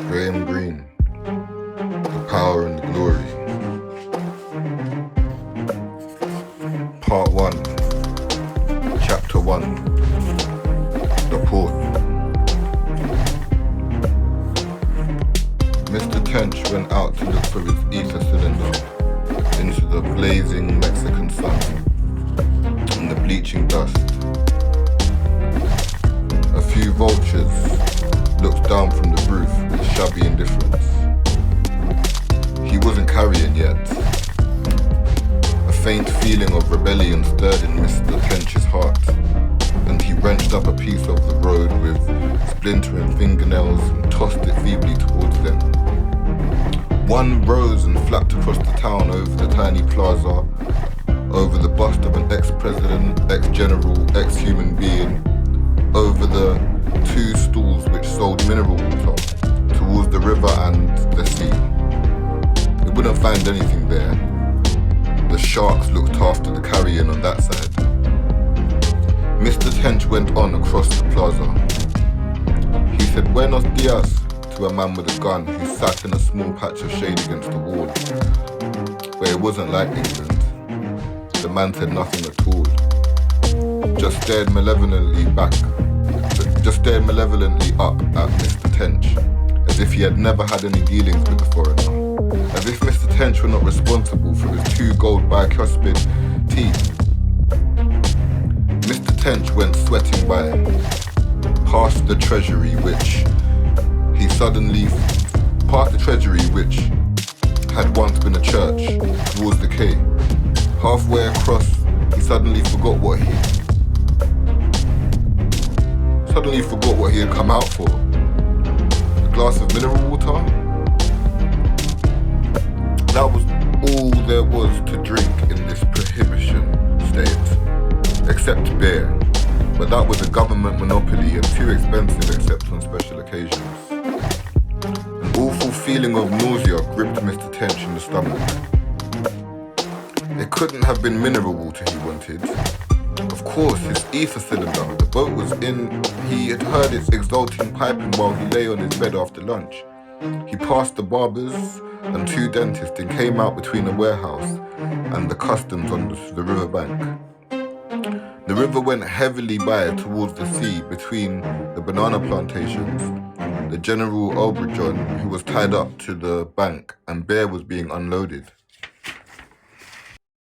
Graham Greene, The Power and the Glory. Part 1, Chapter 1, The Port. Mr. Tench went out to look for his ether cylinder into the blazing Mexican sun and the bleaching dust. A few vultures looked down from the roof with shabby indifference. He wasn't carrying yet. A faint feeling of rebellion stirred in Mr. Tench's heart, and he wrenched up a piece of the road with splintering fingernails and tossed it feebly towards them. One rose and flapped across the town over the tiny plaza, over the bust of an ex-president, ex-general, ex-human being, over the two stalls which sold mineral water towards the river and the sea. It wouldn't find anything there. The sharks looked after the carrion on that side. Mr. Tench went on across the plaza. He said "Buenos dias" to a man with a gun who sat in a small patch of shade against the wall, where it wasn't like England. The man said nothing at all, just stared malevolently up at Mr. Tench, as if he had never had any dealings with the foreigner, as if Mr. Tench were not responsible for his two gold bicuspid teeth. Mr. Tench went sweating by, past the treasury which had once been a church, towards the quay. Halfway across, he suddenly forgot what he had come out for. A glass of mineral water? That was all there was to drink in this prohibition state, except beer. But that was a government monopoly and too expensive except on special occasions. An awful feeling of nausea gripped Mr. Tench in the stomach. It couldn't have been mineral water he wanted. Of course, his ether cylinder. The boat was in. He had heard its exulting piping while he lay on his bed after lunch. He passed the barbers and two dentists and came out between a warehouse and the customs on the riverbank. The river went heavily by towards the sea between the banana plantations. The General Obregon, who was tied up to the bank, and beer was being unloaded.